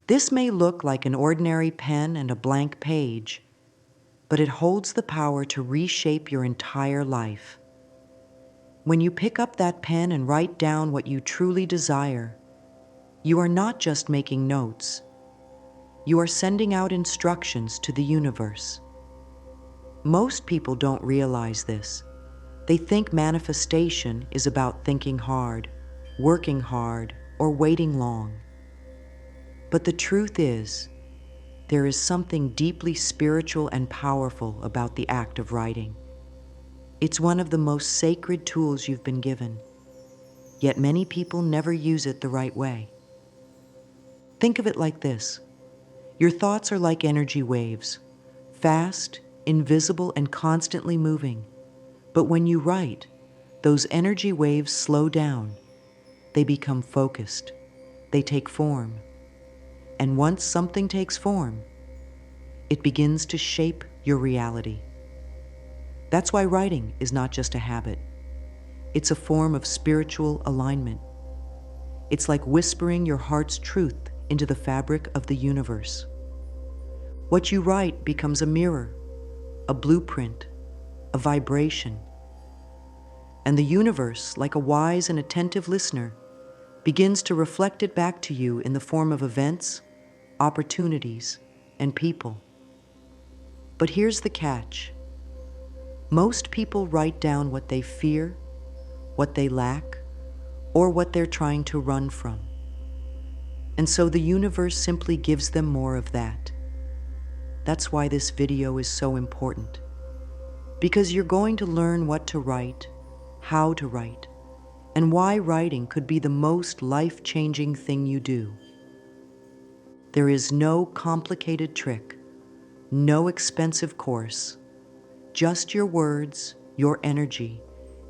This may look like an ordinary pen and a blank page, but it holds the power to reshape your entire life. When you pick up that pen and write down what you truly desire, you are not just making notes. You are sending out instructions to the universe. Most people don't realize this. They think manifestation is about thinking hard, working hard, or waiting long. But the truth is, there is something deeply spiritual and powerful about the act of writing. It's one of the most sacred tools you've been given, yet many people never use it the right way. Think of it like this. Your thoughts are like energy waves, fast, invisible, and constantly moving. But when you write, those energy waves slow down. They become focused. They take form. And once something takes form, it begins to shape your reality. That's why writing is not just a habit. It's a form of spiritual alignment. It's like whispering your heart's truth into the fabric of the universe. What you write becomes a mirror, a blueprint, a vibration. And the universe, like a wise and attentive listener, begins to reflect it back to you in the form of events, opportunities, and people. But here's the catch. Most people write down what they fear, what they lack, or what they're trying to run from. And so the universe simply gives them more of that. That's why this video is so important. Because you're going to learn what to write, how to write, and why writing could be the most life-changing thing you do. There is no complicated trick, no expensive course, just your words, your energy,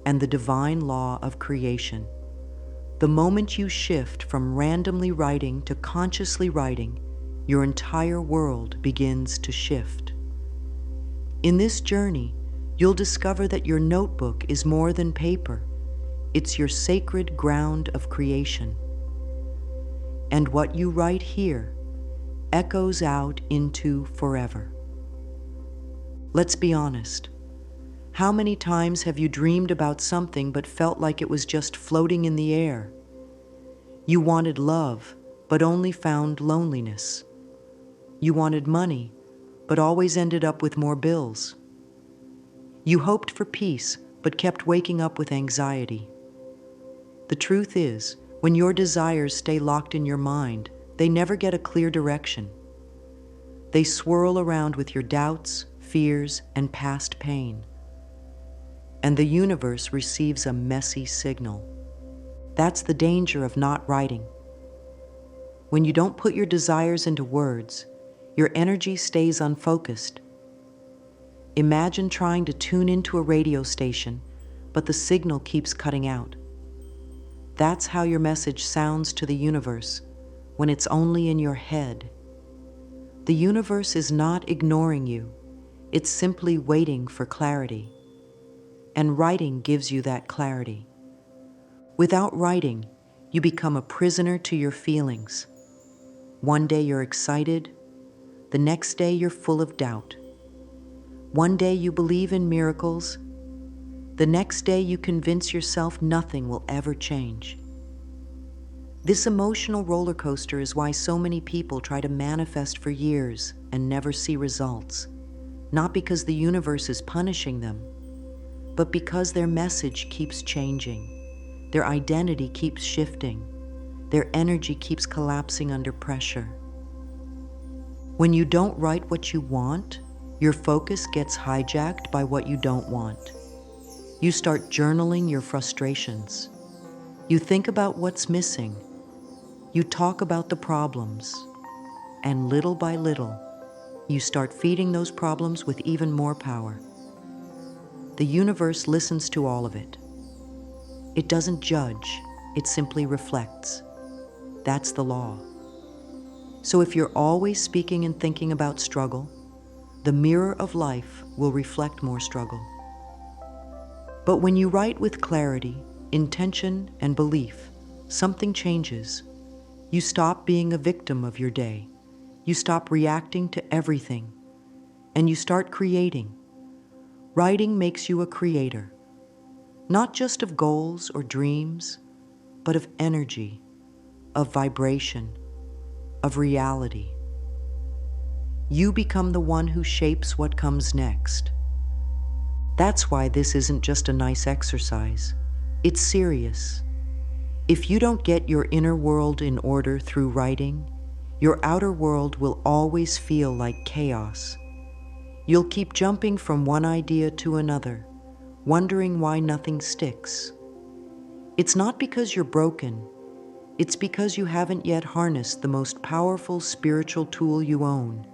and the divine law of creation. The moment you shift from randomly writing to consciously writing, your entire world begins to shift. In this journey, you'll discover that your notebook is more than paper. It's your sacred ground of creation. And what you write here echoes out into forever. Let's be honest. How many times have you dreamed about something but felt like it was just floating in the air? You wanted love, but only found loneliness. You wanted money, but always ended up with more bills. You hoped for peace, but kept waking up with anxiety. The truth is, when your desires stay locked in your mind, they never get a clear direction. They swirl around with your doubts, fears, and past pain. And the universe receives a messy signal. That's the danger of not writing. When you don't put your desires into words, your energy stays unfocused. Imagine trying to tune into a radio station, but the signal keeps cutting out. That's how your message sounds to the universe when it's only in your head. The universe is not ignoring you. It's simply waiting for clarity. And writing gives you that clarity. Without writing, you become a prisoner to your feelings. One day you're excited, the next day you're full of doubt. One day you believe in miracles, the next day you convince yourself nothing will ever change. This emotional roller coaster is why so many people try to manifest for years and never see results. Not because the universe is punishing them, but because their message keeps changing. Their identity keeps shifting. Their energy keeps collapsing under pressure. When you don't write what you want, your focus gets hijacked by what you don't want. You start journaling your frustrations. You think about what's missing. You talk about the problems. And little by little, you start feeding those problems with even more power. The universe listens to all of it. It doesn't judge, it simply reflects. That's the law. So if you're always speaking and thinking about struggle, the mirror of life will reflect more struggle. But when you write with clarity, intention, and belief, something changes. You stop being a victim of your day. You stop reacting to everything, and you start creating. Writing makes you a creator, not just of goals or dreams, but of energy, of vibration, of reality. You become the one who shapes what comes next. That's why this isn't just a nice exercise. It's serious. If you don't get your inner world in order through writing, your outer world will always feel like chaos. You'll keep jumping from one idea to another, wondering why nothing sticks. It's not because you're broken. It's because you haven't yet harnessed the most powerful spiritual tool you own,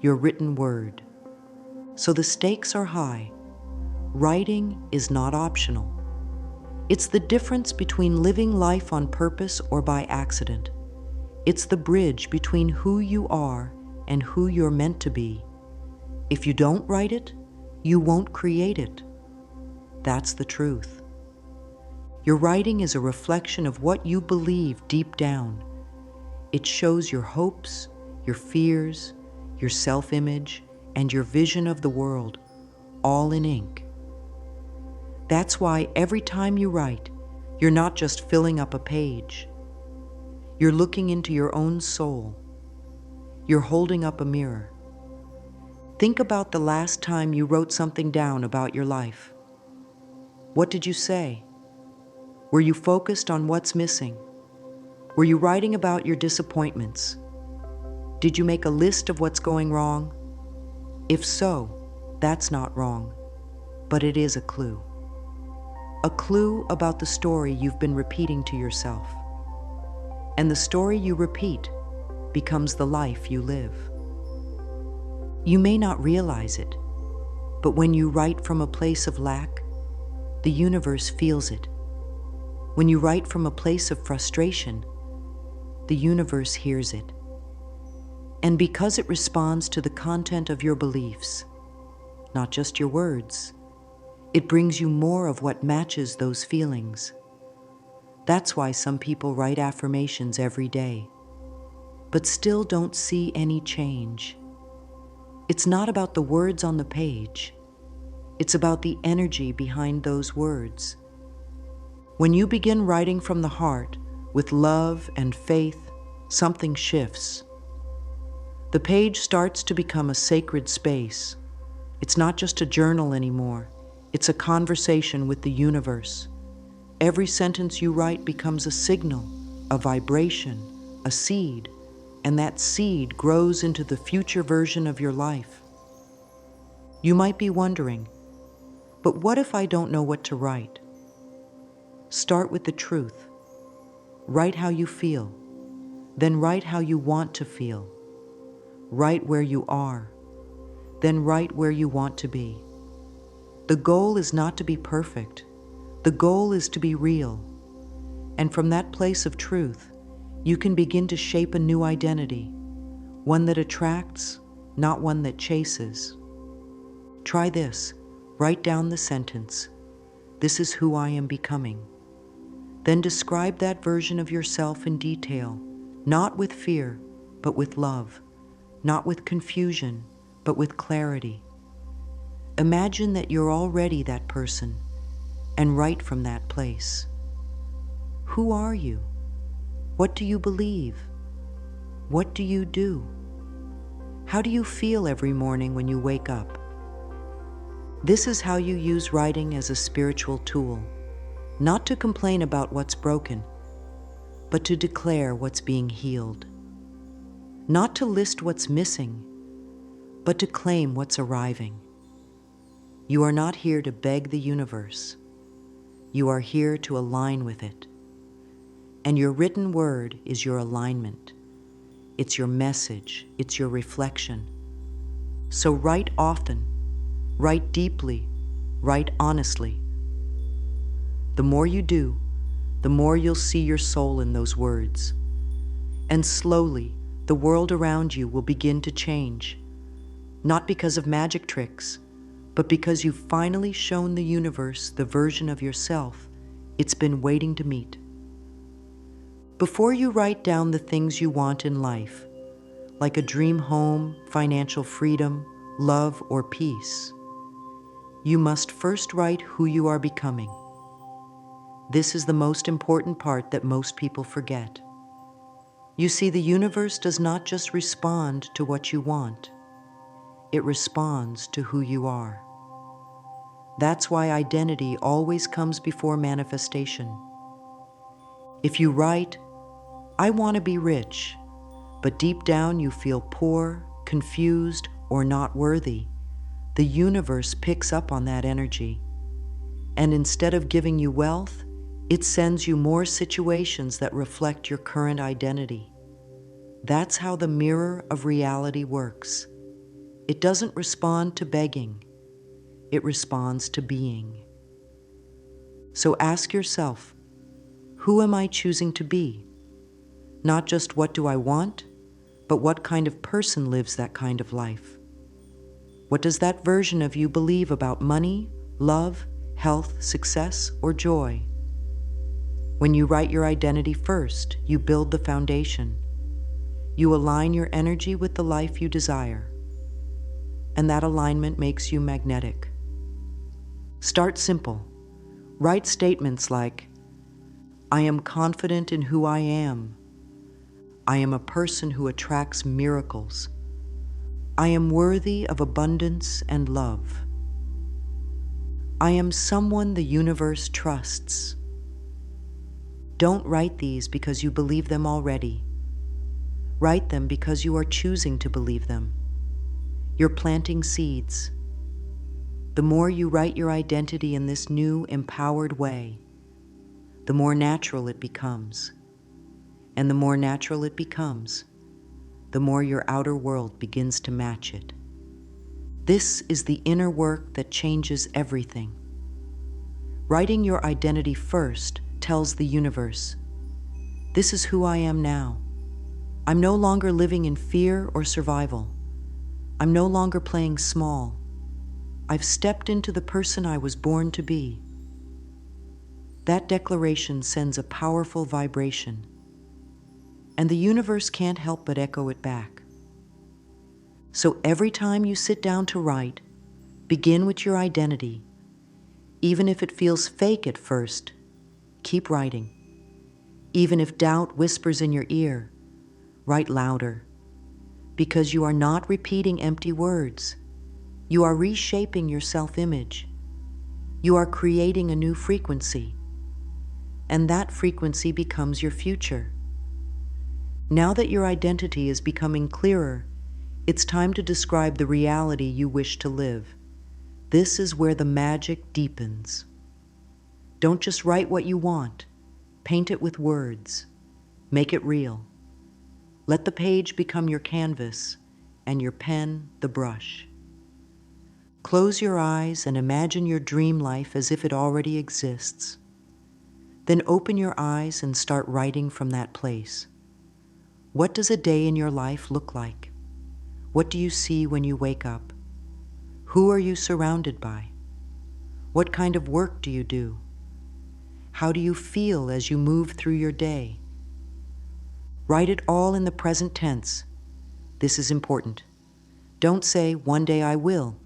your written word. So the stakes are high. Writing is not optional. It's the difference between living life on purpose or by accident. It's the bridge between who you are and who you're meant to be. If you don't write it, you won't create it. That's the truth. Your writing is a reflection of what you believe deep down. It shows your hopes, your fears, your self-image, and your vision of the world, all in ink. That's why every time you write, you're not just filling up a page. You're looking into your own soul. You're holding up a mirror. Think about the last time you wrote something down about your life. What did you say? Were you focused on what's missing? Were you writing about your disappointments? Did you make a list of what's going wrong? If so, that's not wrong, but it is a clue. A clue about the story you've been repeating to yourself. And the story you repeat becomes the life you live. You may not realize it, but when you write from a place of lack, the universe feels it. When you write from a place of frustration, the universe hears it. And because it responds to the content of your beliefs, not just your words, it brings you more of what matches those feelings. That's why some people write affirmations every day, but still don't see any change. It's not about the words on the page. It's about the energy behind those words. When you begin writing from the heart, with love and faith, something shifts. The page starts to become a sacred space. It's not just a journal anymore. It's a conversation with the universe. Every sentence you write becomes a signal, a vibration, a seed, and that seed grows into the future version of your life. You might be wondering, but what if I don't know what to write? Start with the truth. Write how you feel. Then write how you want to feel. Write where you are. Then write where you want to be. The goal is not to be perfect. The goal is to be real. And from that place of truth, you can begin to shape a new identity, one that attracts, not one that chases. Try this. Write down the sentence, "This is who I am becoming." Then describe that version of yourself in detail, not with fear, but with love, not with confusion, but with clarity. Imagine that you're already that person, and write from that place. Who are you? What do you believe? What do you do? How do you feel every morning when you wake up? This is how you use writing as a spiritual tool, not to complain about what's broken, but to declare what's being healed. Not to list what's missing, but to claim what's arriving. You are not here to beg the universe. You are here to align with it. And your written word is your alignment. It's your message. It's your reflection. So write often, write deeply, write honestly. The more you do, the more you'll see your soul in those words. And slowly, the world around you will begin to change. Not because of magic tricks, but because you've finally shown the universe the version of yourself it's been waiting to meet. Before you write down the things you want in life, like a dream home, financial freedom, love, or peace, you must first write who you are becoming. This is the most important part that most people forget. You see, the universe does not just respond to what you want, it responds to who you are. That's why identity always comes before manifestation. If you write, "I want to be rich," but deep down you feel poor, confused, or not worthy, the universe picks up on that energy. And instead of giving you wealth, it sends you more situations that reflect your current identity. That's how the mirror of reality works. It doesn't respond to begging, it responds to being. So ask yourself, who am I choosing to be? Not just what do I want, but what kind of person lives that kind of life? What does that version of you believe about money, love, health, success, or joy? When you write your identity first, you build the foundation. You align your energy with the life you desire, and that alignment makes you magnetic. Start simple. Write statements like, "I am confident in who I am. I am a person who attracts miracles. I am worthy of abundance and love. I am someone the universe trusts." Don't write these because you believe them already. Write them because you are choosing to believe them. You're planting seeds. The more you write your identity in this new, empowered way, the more natural it becomes. And the more natural it becomes, the more your outer world begins to match it. This is the inner work that changes everything. Writing your identity first tells the universe, "This is who I am now. I'm no longer living in fear or survival. I'm no longer playing small. I've stepped into the person I was born to be." That declaration sends a powerful vibration, and the universe can't help but echo it back. So every time you sit down to write, begin with your identity. Even if it feels fake at first, keep writing. Even if doubt whispers in your ear, write louder. Because you are not repeating empty words. You are reshaping your self-image. You are creating a new frequency. And that frequency becomes your future. Now that your identity is becoming clearer, it's time to describe the reality you wish to live. This is where the magic deepens. Don't just write what you want. Paint it with words. Make it real. Let the page become your canvas and your pen the brush. Close your eyes and imagine your dream life as if it already exists. Then open your eyes and start writing from that place. What does a day in your life look like? What do you see when you wake up? Who are you surrounded by? What kind of work do you do? How do you feel as you move through your day? Write it all in the present tense. This is important. Don't say, "One day I will."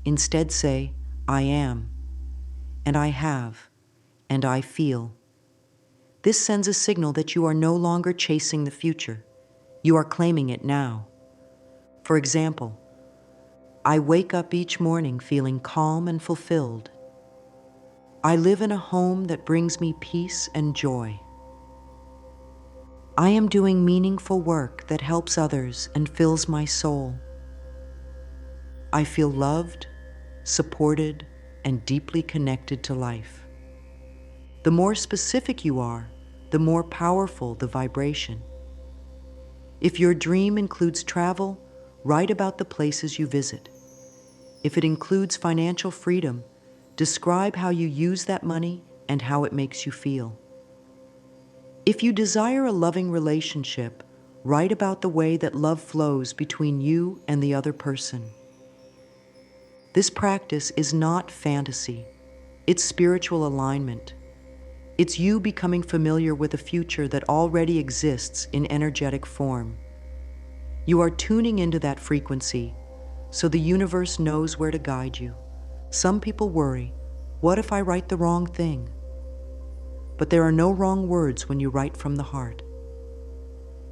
Instead say, "I am," and "I have," and "I feel." This sends a signal that you are no longer chasing the future. You are claiming it now. For example, "I wake up each morning feeling calm and fulfilled. I live in a home that brings me peace and joy. I am doing meaningful work that helps others and fills my soul. I feel loved, supported, and deeply connected to life." The more specific you are, the more powerful the vibration. If your dream includes travel, write about the places you visit. If it includes financial freedom, describe how you use that money and how it makes you feel. If you desire a loving relationship, write about the way that love flows between you and the other person. This practice is not fantasy, it's spiritual alignment. It's you becoming familiar with a future that already exists in energetic form. You are tuning into that frequency, so the universe knows where to guide you. Some people worry, what if I write the wrong thing? But there are no wrong words when you write from the heart.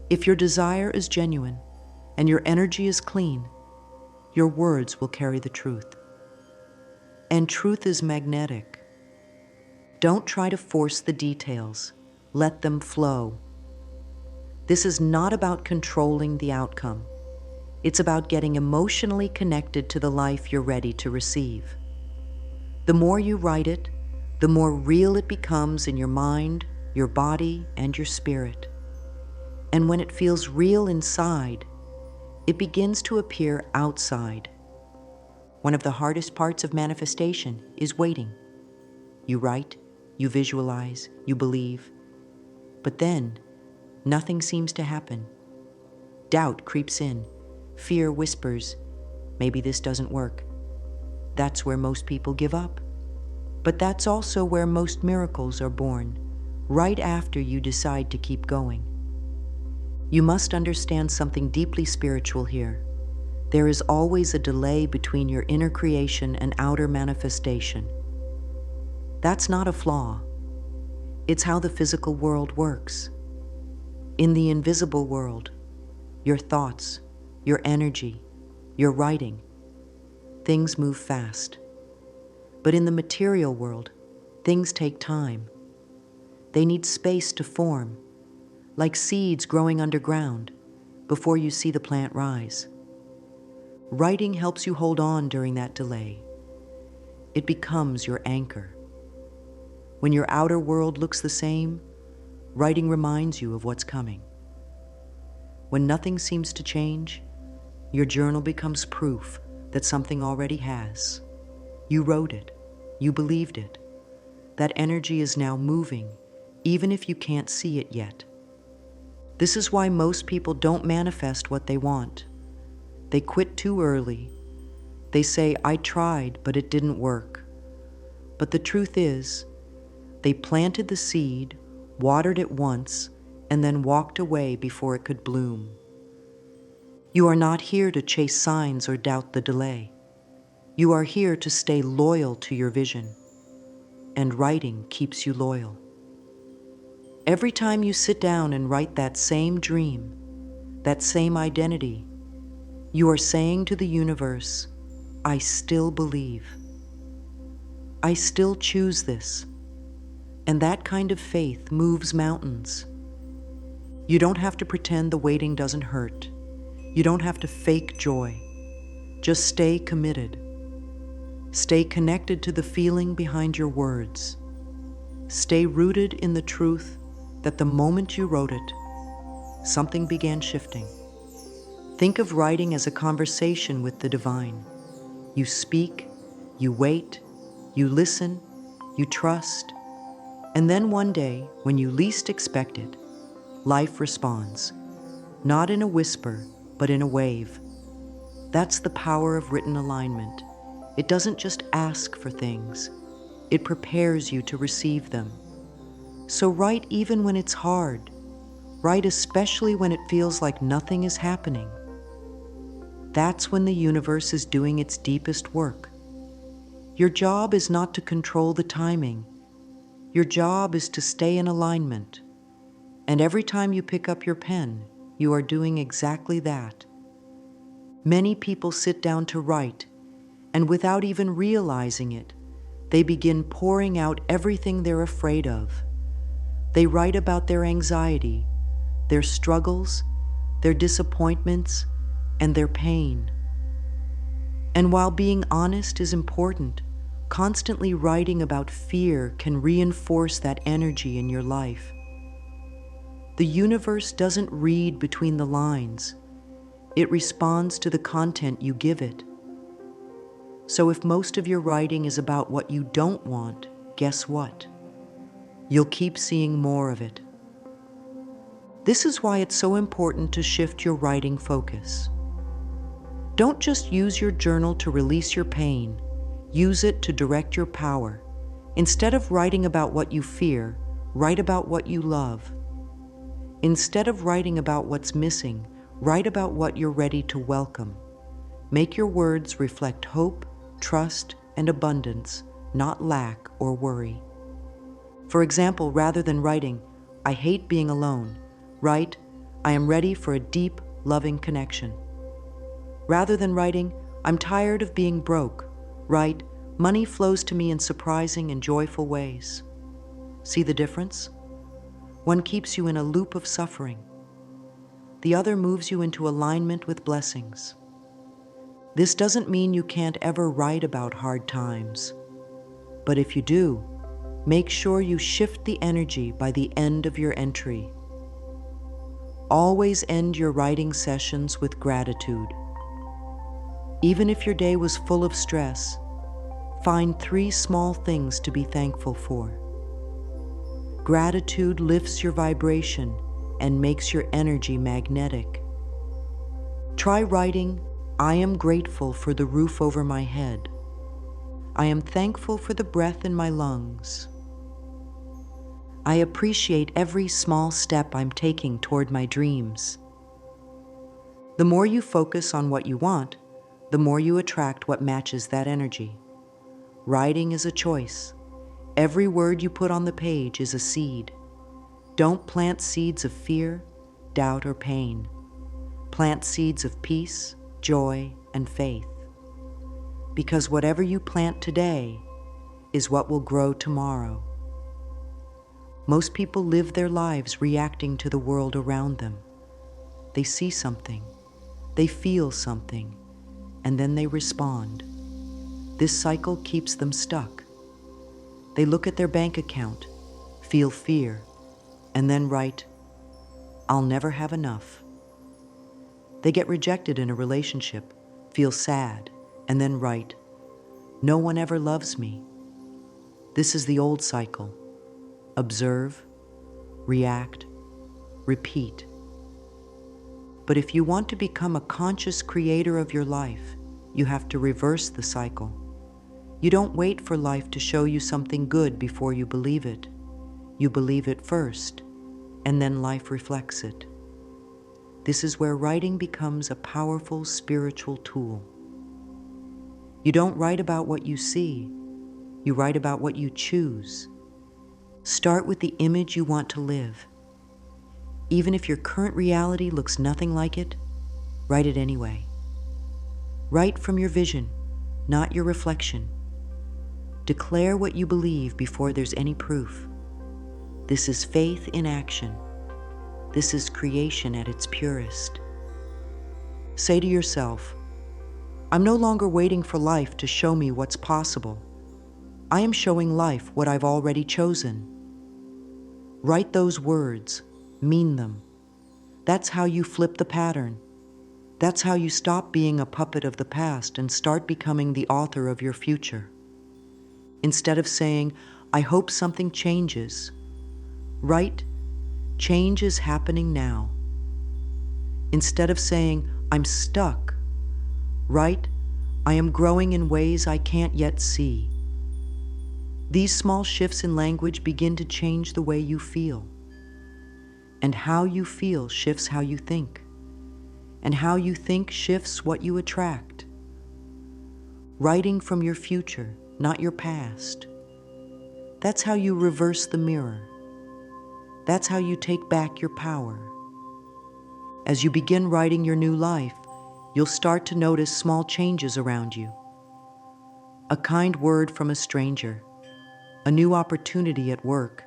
If your desire is genuine and your energy is clean, your words will carry the truth. And truth is magnetic. Don't try to force the details. Let them flow. This is not about controlling the outcome. It's about getting emotionally connected to the life you're ready to receive. The more you write it, the more real it becomes in your mind, your body, and your spirit. And when it feels real inside, it begins to appear outside. One of the hardest parts of manifestation is waiting. You write, you visualize, you believe, but then nothing seems to happen. Doubt creeps in. Fear whispers, maybe this doesn't work. That's where most people give up. But that's also where most miracles are born, right after you decide to keep going. You must understand something deeply spiritual here. There is always a delay between your inner creation and outer manifestation. That's not a flaw. It's how the physical world works. In the invisible world, your thoughts, your energy, your writing, things move fast. But in the material world, things take time. They need space to form, like seeds growing underground, before you see the plant rise. Writing helps you hold on during that delay. It becomes your anchor. When your outer world looks the same, writing reminds you of what's coming. When nothing seems to change, your journal becomes proof that something already has. You wrote it. You believed it. That energy is now moving, even if you can't see it yet. This is why most people don't manifest what they want. They quit too early. They say, I tried, but it didn't work. But the truth is, they planted the seed, watered it once, and then walked away before it could bloom. You are not here to chase signs or doubt the delay. You are here to stay loyal to your vision, and writing keeps you loyal. Every time you sit down and write that same dream, that same identity, you are saying to the universe, I still believe. I still choose this. And that kind of faith moves mountains. You don't have to pretend the waiting doesn't hurt. You don't have to fake joy. Just stay committed. Stay connected to the feeling behind your words. Stay rooted in the truth that the moment you wrote it, something began shifting. Think of writing as a conversation with the divine. You speak, you wait, you listen, you trust, and then one day, when you least expect it, life responds, not in a whisper, but in a wave. That's the power of written alignment. It doesn't just ask for things, it prepares you to receive them. So write even when it's hard. Write especially when it feels like nothing is happening. That's when the universe is doing its deepest work. Your job is not to control the timing. Your job is to stay in alignment. And every time you pick up your pen, you are doing exactly that. Many people sit down to write, and without even realizing it, they begin pouring out everything they're afraid of. They write about their anxiety, their struggles, their disappointments, and their pain. And while being honest is important, constantly writing about fear can reinforce that energy in your life. The universe doesn't read between the lines. It responds to the content you give it. So if most of your writing is about what you don't want, guess what? You'll keep seeing more of it. This is why it's so important to shift your writing focus. Don't just use your journal to release your pain. Use it to direct your power. Instead of writing about what you fear, Write about what you love. Instead of writing about what's missing, write about what you're ready to welcome. Make your words reflect hope, trust, and abundance, not lack or worry. For example, rather than writing, "I hate being alone," write, "I am ready for a deep, loving connection." Rather than writing, "I'm tired of being broke," write, "Money flows to me in surprising and joyful ways." See the difference? One keeps you in a loop of suffering. The other moves you into alignment with blessings. This doesn't mean you can't ever write about hard times. But if you do, make sure you shift the energy by the end of your entry. Always end your writing sessions with gratitude. Even if your day was full of stress, find 3 small things to be thankful for. Gratitude lifts your vibration and makes your energy magnetic. Try writing, "I am grateful for the roof over my head. I am thankful for the breath in my lungs. I appreciate every small step I'm taking toward my dreams." The more you focus on what you want, the more you attract what matches that energy. Writing is a choice. Every word you put on the page is a seed. Don't plant seeds of fear, doubt, or pain. Plant seeds of peace, joy, and faith. Because whatever you plant today is what will grow tomorrow. Most people live their lives reacting to the world around them. They see something, they feel something, and then they respond. This cycle keeps them stuck. They look at their bank account, feel fear, and then write, "I'll never have enough." They get rejected in a relationship, feel sad, and then write, "No one ever loves me." This is the old cycle. Observe, react, repeat. But if you want to become a conscious creator of your life, you have to reverse the cycle. You don't wait for life to show you something good before you believe it. You believe it first, and then life reflects it. This is where writing becomes a powerful spiritual tool. You don't write about what you see, you write about what you choose. Start with the image you want to live. Even if your current reality looks nothing like it, write it anyway. Write from your vision, not your reflection. Declare what you believe before there's any proof. This is faith in action. This is creation at its purest. Say to yourself, "I'm no longer waiting for life to show me what's possible. I am showing life what I've already chosen." Write those words, mean them. That's how you flip the pattern. That's how you stop being a puppet of the past and start becoming the author of your future. Instead of saying, "I hope something changes," write, "Change is happening now." Instead of saying, "I'm stuck," write, "I am growing in ways I can't yet see." These small shifts in language begin to change the way you feel. And how you feel shifts how you think. And how you think shifts what you attract. Writing from your future, not your past. That's how you reverse the mirror. That's how you take back your power. As you begin writing your new life, you'll start to notice small changes around you. A kind word from a stranger, a new opportunity at work,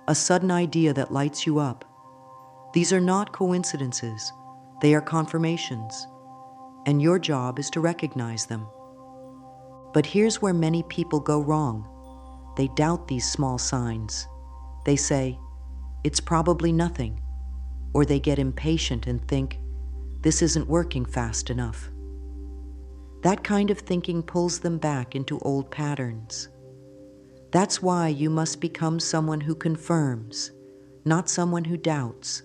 a sudden idea that lights you up. These are not coincidences, they are confirmations, and your job is to recognize them. But here's where many people go wrong. They doubt these small signs. They say, "It's probably nothing," or they get impatient and think, "This isn't working fast enough." That kind of thinking pulls them back into old patterns. That's why you must become someone who confirms, not someone who doubts.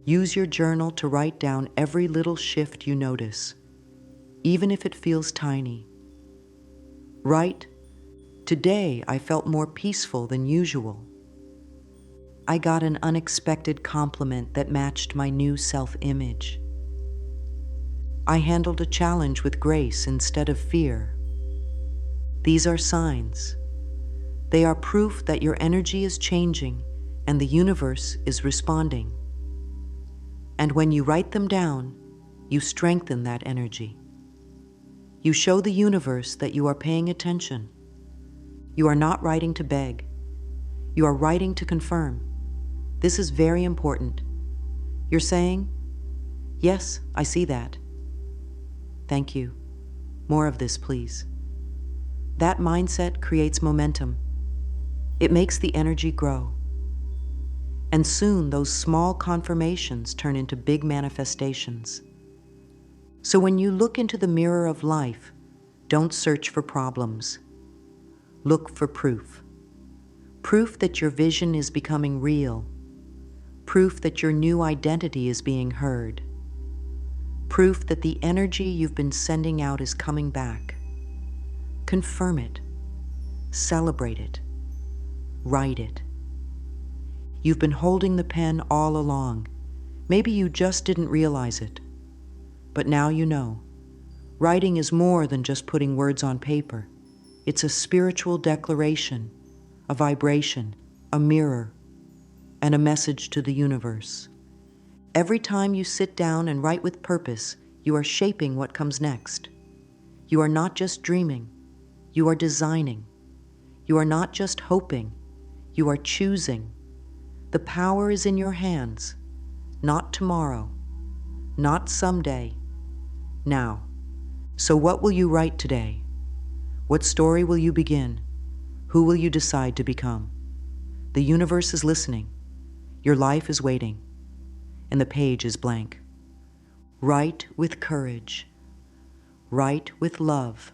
Use your journal to write down every little shift you notice, even if it feels tiny. Write, "Today I felt more peaceful than usual." I got an unexpected compliment that matched my new self-image. I handled a challenge with grace instead of fear. These are signs. They are proof that your energy is changing and the universe is responding. And when you write them down, you strengthen that energy. You show the universe that you are paying attention. You are not writing to beg. You are writing to confirm. This is very important. You're saying, "Yes, I see that. Thank you. More of this, please." That mindset creates momentum. It makes the energy grow. And soon those small confirmations turn into big manifestations. So when you look into the mirror of life, don't search for problems. Look for proof. Proof that your vision is becoming real. Proof that your new identity is being heard. Proof that the energy you've been sending out is coming back. Confirm it. Celebrate it. Write it. You've been holding the pen all along. Maybe you just didn't realize it. But now you know. Writing is more than just putting words on paper. It's a spiritual declaration, a vibration, a mirror, and a message to the universe. Every time you sit down and write with purpose, you are shaping what comes next. You are not just dreaming, you are designing. You are not just hoping, you are choosing. The power is in your hands, not tomorrow, not someday, now. So what will you write today? What story will you begin? Who will you decide to become? The universe is listening. Your life is waiting. And the page is blank. Write with courage. Write with love.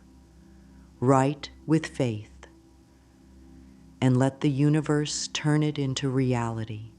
Write with faith. And let the universe turn it into reality.